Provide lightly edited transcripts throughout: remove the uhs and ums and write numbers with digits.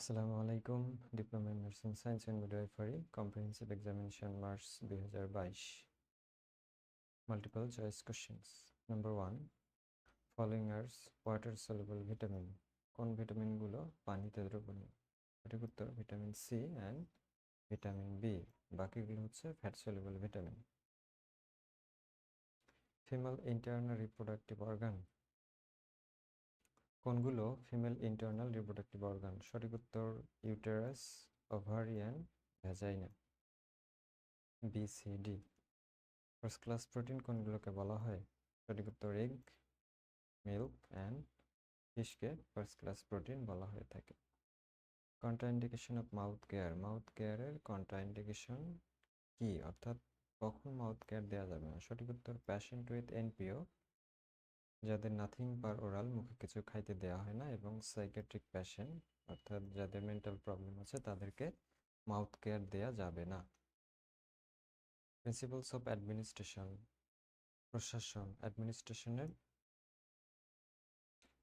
আসসালামু আলাইকুম। Diploma in nursing science and midwifery comprehensive examination March 2022। Multiple choice questions. Number 1, following are water soluble vitamin. কোন ভিটামিনগুলো পানিতে দ্রবণীয়? সঠিক উত্তর vitamin C and vitamin B. বাকিগুলো হচ্ছে fat soluble vitamin. Female internal reproductive organ. কোনগুলো ফিমেল ইন্টারনাল রিপ্রোডাক্টিভ অর্গান? সঠিক উত্তর uterus, ovarian, vagina. B, C, D. First class protein কোনগুলোকে বলা হয়? সঠিক উত্তর এগ, মিল্ক অ্যান্ড ফিশকে ফার্স্ট ক্লাস প্রোটিন বলা হয়ে থাকে। Contraindication of mouth care. Mouth কেয়ারের কন্ট্রাইন্ডিকেশন কি, অর্থাৎ কখন মাউথ কেয়ার দেওয়া যাবে না? সঠিক উত্তর প্যাশেন্ট উইথ এনপিও, যাদের নাথিং পার ওরাল, মুখে কিছু খাইতে দেওয়া হয় না, এবং সাইকিয়াট্রিক পেশেন্ট অর্থাৎ যাদের মেন্টাল প্রবলেম আছে তাদেরকে মাউথ কেয়ার দেওয়া যাবে না। Principles of administration. প্রশাসন, অ্যাডমিনিস্ট্রেশনের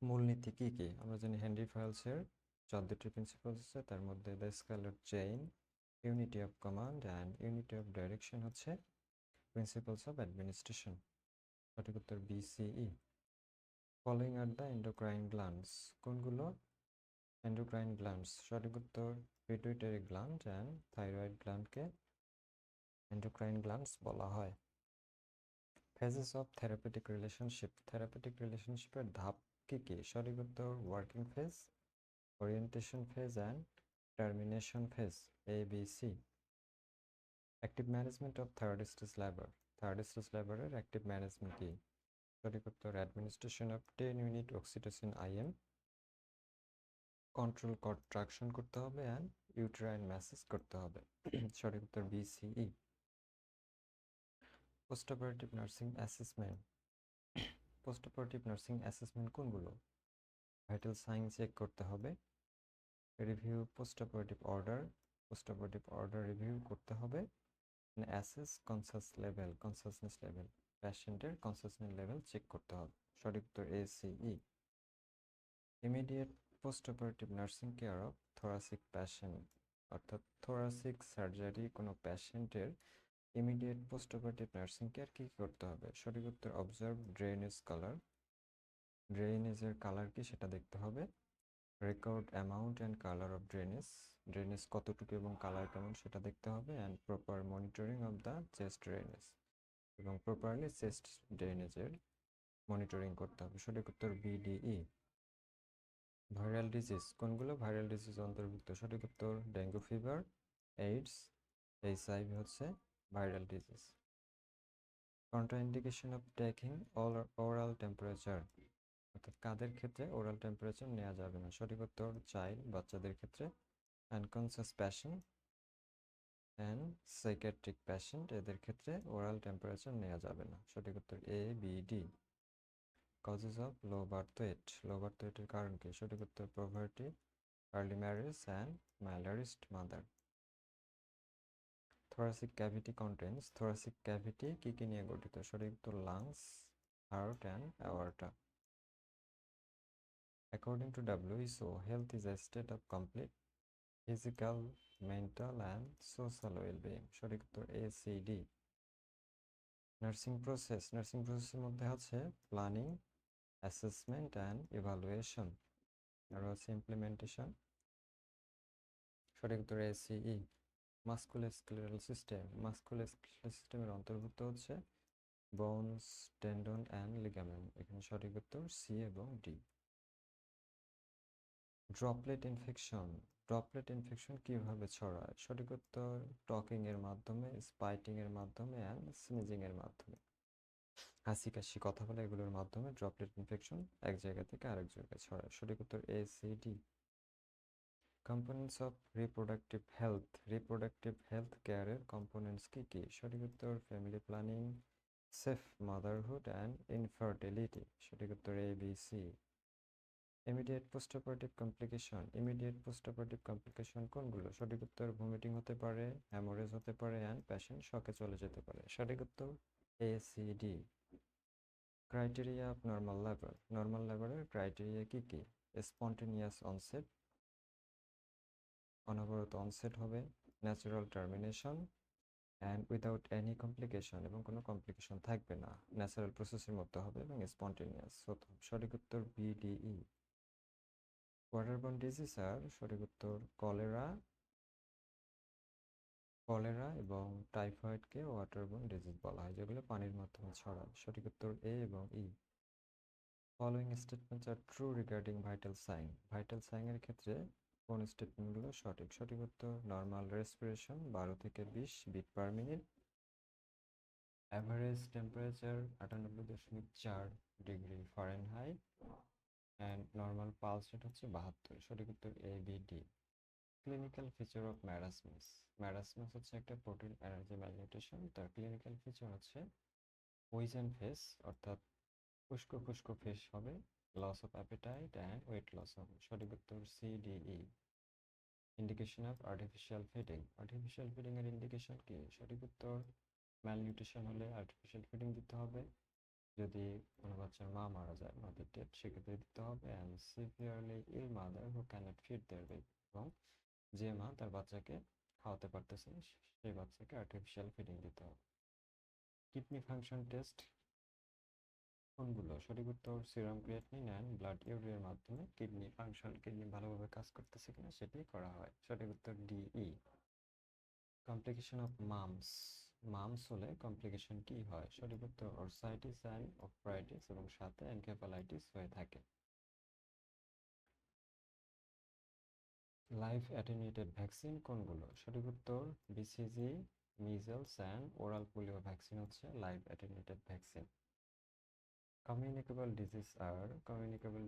মূলনীতি কি কি? আমরা জানি হেনরি ফায়ালসের 14টি প্রিন্সিপালস আছে, তার মধ্যে the scalar chain, unity of command and unity of direction হচ্ছে প্রিন্সিপালস অফ অ্যাডমিনিস্ট্রেশন। সঠিক উত্তর BCE. Following are the endocrine glands. কোনগুলো এন্ডোক্রাইন গ্ল্যান্ডস? সঠিক উত্তর পিটুইটারি গ্ল্যান্ড অ্যান্ড থাইরয়েড গ্ল্যান্ডকে এন্ডোক্রাইন গ্ল্যান্ডস বলা হয়। Phases of therapeutic relationship. Therapeutic রিলেশনশিপের ধাপ কি কি? সঠিক উত্তর working phase, orientation phase and termination phase, A B C. Active management of third stage labour. Third stage লেবারের অ্যাক্টিভ ম্যানেজমেন্ট কি? সঠিক উত্তর administration of 10 unit oxytocin IM, control contraction করতে হবে অ্যান্ড ইউটেরাইন ম্যাসেজ করতে হবে। সঠিক উত্তর BCE. Post operative nursing assessment. Post operative nursing assessment কোনগুলো? ভাইটাল সাইন চেক করতে হবে, review post operative order, post operative order review করতে হবে, অ্যাসেস কনসাসনেস লেভেল, পেশেন্টের কনসাসনেস লেভেল চেক করতে হবে। সঠিক উত্তর ACE. Immediate post operative nursing care of thoracic patient, অর্থাৎ থোরাসিক সার্জারি কোনো পেশেন্টের immediate post operative nursing care কী করতে হবে? সঠিক উত্তর অবজার্ভ ড্রেনেজ কালার, ড্রেনেজের কালার কি সেটা দেখতে হবে। Record amount and colour of drainage, drainage কতটুকু এবং কালার কেমন সেটা দেখতে হবে। And proper monitoring of the chest drainage, এবং প্রপারলি চেস্ট ড্রেনেজের মনিটরিং করতে হবে। সঠিক উত্তর বিডিই। Viral disease. কোনগুলো ভাইরাল ডিজিজ অন্তর্ভুক্ত? সঠিক উত্তর ডেঙ্গু ফিভার, এইডস, এইচআইভি হচ্ছে viral disease. Contraindication of taking oral temperature, অর্থাৎ কাদের ক্ষেত্রে ওরাল টেম্পারেচার নেওয়া যাবে না? সঠিক উত্তর চাইল্ড, বাচ্চাদের ক্ষেত্রে, unconscious patient and psychiatric patient, এদের ক্ষেত্রে ওরাল টেম্পারেচার নেওয়া যাবে না। সঠিক উত্তর A B D. Causes of low birth weight. Low birth ওয়েটের কারণ কি? সঠিক উত্তর poverty, early marriage and malarious mother. Thoracic cavity contents. Thoracic cavity কি কি নিয়ে গঠিত? সঠিক উত্তর lungs, heart and aorta. According to WHO, health is a state of complete physical, mental and social well-being. সঠিক উত্তর ACD. Nursing process. নার্সিং প্রসেসের মধ্যে আছে প্ল্যানিং, অ্যাসেসমেন্ট অ্যান্ড ইভালুয়েশন, আর হচ্ছে ইমপ্লিমেন্টেশন। সঠিক উত্তর ACE. Musculoskeletal system. মাস্কুলোস্কেলেটাল সিস্টেমের অন্তর্ভুক্ত হচ্ছে বোনস, টেন্ডন অ্যান্ড লিগামেন্ট। এখানে সঠিক উত্তর সি এবং D. Droplet infection. Droplet infection কিভাবে ছড়ায়? সঠিক উত্তর টকিং এর মাধ্যমে, স্পাইটিং এর মাধ্যমে অ্যান্ড স্নিজিং এর মাধ্যমে। হাসি কাশি কথা বলে এগুলোর মাধ্যমে ড্রপলেট ইনফেকশন এক জায়গা থেকে আরেক জায়গায় ছড়ায়। সঠিক উত্তর ACD. Components of reproductive health. Reproductive health কেয়ারের কম্পোনেন্টস কি কি? সঠিক উত্তর family planning, safe motherhood and infertility. সঠিক উত্তর ABC. Immediate post operative complication. Immediate post operative complication কোনগুলো? সঠিক উত্তর ভমিটিং হতে পারে, হ্যামোরেজ হতে পারে অ্যান্ড পেশেন্ট শকে চলে যেতে পারে। সঠিক উত্তর ACD. Criteria of normal labour. Normal লেবারের ক্রাইটেরিয়া কি কি? স্পন্টেনিয়াস অনসেট, অনবরত অনসেট হবে, natural termination and without any complication, এবং কোনো কমপ্লিকেশন থাকবে না, ন্যাচারাল প্রসেসের মধ্যে হবে এবং স্পন্টেনিয়াস। সঠিক উত্তর বিডিই। ওয়াটারবোর্ন ডিজিজ আর সঠিক উত্তর কলেরা এবং টাইফয়েডকে ওয়াটারবোর্ন ডিজিজ বলা হয়, যেগুলো পানির মাধ্যমে ছড়ায়। সঠিক উত্তর এ এবং E. Following statements are true regarding vital sign. Vital সাইনের ক্ষেত্রে কোন স্টেটমেন্টগুলো সঠিক? সঠিক উত্তর নর্মাল রেসপিরেশন 12 থেকে 20 beat per minute, average temperature 98.4 degree Fahrenheit, and normal pulse rate হচ্ছে 72। সঠিক উত্তর A B D. Clinical feature of marasmus. Marasmus হচ্ছে একটা প্রোটিন এনার্জি ম্যালনিউট্রিশন। তার ক্লিনিক্যাল ফিচার হচ্ছে উইজেন ফেস, অর্থাৎ খুস্কো খুস্কো ফেস হবে, loss of appetite and weight loss হবে। সঠিক উত্তর C D E. Indication of artificial feeding. Artificial feeding এর ইন্ডিকেশন কি? সঠিক উত্তর ম্যালনিউট্রিশন হলে আর্টিফিশিয়াল ফিডিং দিতে হবে, যদি কোনো বাচ্চার মা মারা যায়, মাদার ডেথ, সেক্ষেত্রে দিতে হবে। And severely ill mother who cannot feed their baby, এবং যে মা তার বাচ্চাকে খাওয়াতে পারতেছে না, সেই বাচ্চাকে আর্টিফিশিয়াল ফিডিং দিতে হবে। কিডনি ফাংশন টেস্ট কোনগুলো? সঠিক উত্তর সিরাম ক্রিয়েটিনিন অ্যান্ড ব্লাড ইউরিয়ার মাধ্যমে কিডনি ভালোভাবে কাজ করতেছে কিনা সেটি করা হয়। সঠিক উত্তর DE. Complication of mumps. Mumps হলে কমপ্লিকেশন কি হয়? সঠিক উত্তর অর্সাইটিস অ্যান্ড অফরাইটিস, এবং সাথে এনকেফালাইটিস হয়ে থাকে। লাইফ অ্যাটেনুয়েটেড ভ্যাকসিন কোনগুলো? সঠিক উত্তর BCG, measles and oral polio vaccine হচ্ছে life attenuated vaccine. Communicable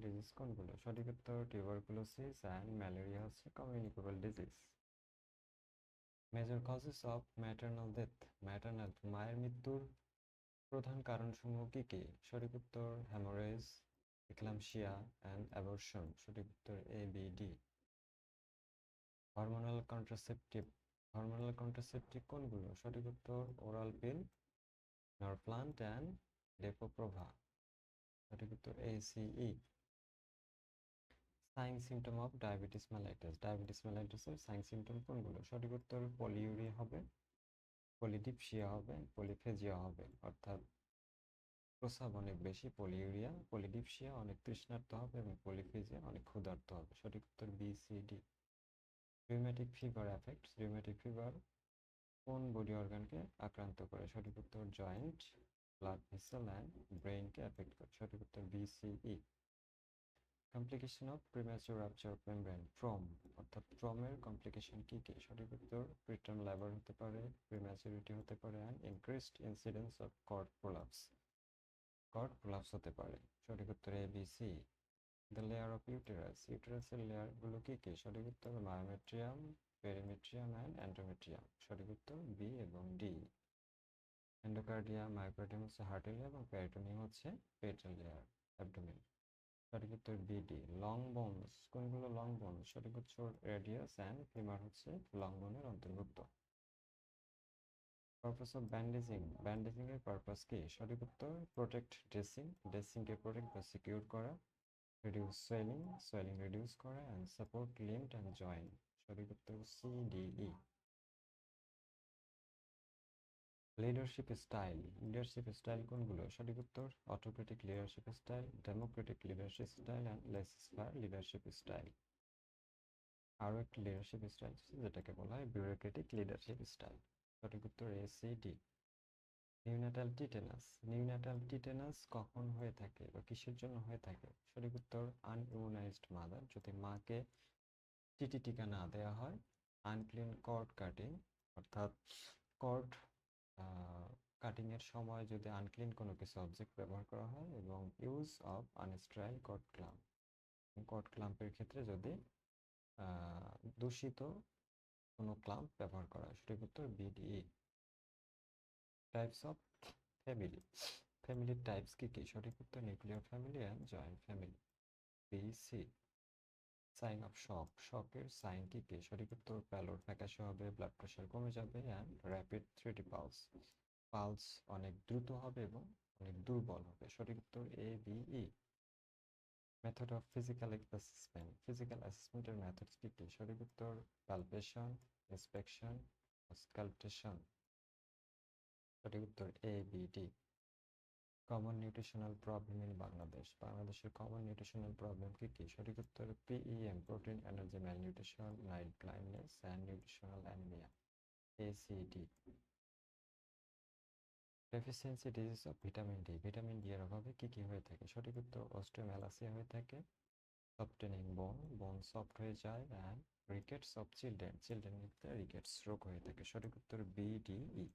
disease কোনগুলো? সঠিক উত্তর টিউবারকুলোসিস অ্যান্ড ম্যালেরিয়া হচ্ছে communicable disease. Major causes of maternal death. মায়ের মৃত্যুর প্রধান কারণসমূহ কি কি? সঠিক উত্তর হ্যামোরেজ, এক্লাম্পসিয়া অ্যান্ড অ্যাবর্শন। সঠিক উত্তর A B D. Hormonal contraceptive কোনগুলো? সঠিক উত্তর ওরাল পিল, নরপ্লান্ট অ্যান্ড ডেপোপ্রোভা। সঠিক উত্তর A C E. Sign symptom of diabetes mellitus. Diabetes মেলাইটাসের সাইন সিমটম কোনগুলো? সঠিক উত্তর পলিউরিয়া হবে, পলিডিপসিয়া হবে, পলিফেজিয়া হবে, অর্থাৎ প্রস্রাব অনেক বেশি পলিউরিয়া, পলিডিপসিয়া অনেক তৃষ্ণার্ত হবে, এবং পলিফেজিয়া অনেক ক্ষুধার্ত হবে। সঠিক উত্তর B C D. Rheumatic fever affects. Rheumatic fever কোন বডি অর্গানকে আক্রান্ত করে? সঠিক উত্তর জয়েন্ট, ব্লাড ভেসেল অ্যান্ড ব্রেইনকে অ্যাফেক্ট করে। সঠিক উত্তর B C E. Complication of premature rupture of membrane. অর্থাৎ ট্রমের কমপ্লিকেশন কি কি? সঠিক উত্তর প্রিটার্ম লেবার হতে পারে, প্রিম্যাচুরিটি হতে পারে, and increased incidence of cord prolapse হতে পারে। সঠিক উত্তর A B C. The layer of ইউটেরাসের লেয়ারগুলো কি কি? সঠিক উত্তর মায়োমেট্রিয়াম, পেরিমেট্রিয়াম অ্যান্ড এন্ডোমেট্রিয়াম। সঠিক উত্তর বি এবং ডি। এন্ডোকার্ডিয়াম, মায়োকার্ডিয়াম হচ্ছে হার্টের লেয়ার, এবং পেরিটোনিয়াম হচ্ছে পেটের লেয়ার, অ্যাবডোমেন। সঠিক উত্তর বিডি। লং বোনস কোনগুলো? লং বোনস সঠিক উত্তর রেডিয়াস অ্যান্ড ফিমার হচ্ছে লং বোনের অন্তর্ভুক্ত। পারপাস অফ ব্যান্ডেজিং এর পারপাস কি? সঠিক উত্তর প্রোটেক্ট ড্রেসিংকে প্রোটেক্ট বা সিকিউর করা, রিডিউস সোয়েলিং রিডিউস করা, and support limb and joint. সঠিক উত্তর C D E. Leadership style কোনগুলো? সঠিক উত্তর autocratic leadership style, democratic leadership style, and laissez faire leadership style. আরও একটি লিডারশিপ স্টাইল আছে যেটাকে বলা হয় বিউরোক্রেটিক লিডারশিপ স্টাইল। সঠিক উত্তর এ সি ডি। নিউন্যাটাল টিটেনাস কখন হয়ে থাকে বা কিসের জন্য হয়ে থাকে? সঠিক উত্তর আনইমিউনাইজড মাদার, যদি মাকে টিটি টিকা না দেওয়া হয়। আনক্লিন কর্ড কাটিং, অর্থাৎ কর্ড কাটিং এর সময় যদি আনক্লিন কোনো কিছু অবজেক্ট ব্যবহার করা হয়, এবং ইউজ অফ আনস্টাইল কর্ড ক্লাম্পের ক্ষেত্রে যদি দূষিত কোনো ক্লাম্প ব্যবহার করা হয়। সঠিক উত্তর বিডিই। টাইপস অফ ফ্যামিলির টাইপস কি কি? সঠিক উত্তর nuclear family and joint family, B C. Sign of শকের সাইন কি কি? সঠিক উত্তর প্যালোর ফ্যাকাশে হবে, ব্লাড প্রেশার কমে যাবে, অ্যান্ড র্যাপিড 3D পালস অনেক দ্রুত হবে এবং অনেক দুর্বল হবে। সঠিক উত্তর A B E. Method of physical assessment, physical অ্যাসেসমেন্টের মেথড কি কি? সঠিক উত্তর পালপেশন, ইন্সপেকশন, স্কাল্পটেশন। সঠিক উত্তর A B D. Common nutritional problem in Bangladesh, বাংলাদেশের কমন নিউট্রিশনাল প্রবলেম কি কি? সঠিক উত্তর PEM, protein energy malnutrition, night blindness and nutritional anaemia. ACD. Deficiency disease of vitamin D, vitamin D এর অভাবে কি কি হয়ে থাকে? সঠিক উত্তর অস্টিওম্যালাসিয়া হয়ে থাকে, সফটেনিং বোন, বোন সফট হয়ে যায়, অ্যান্ড রিকেটস অফ চিলড্রেন, চিলড্রেনের ক্ষেত্রে রিকেটস রোগ হয়ে থাকে। সঠিক উত্তর বিডিই।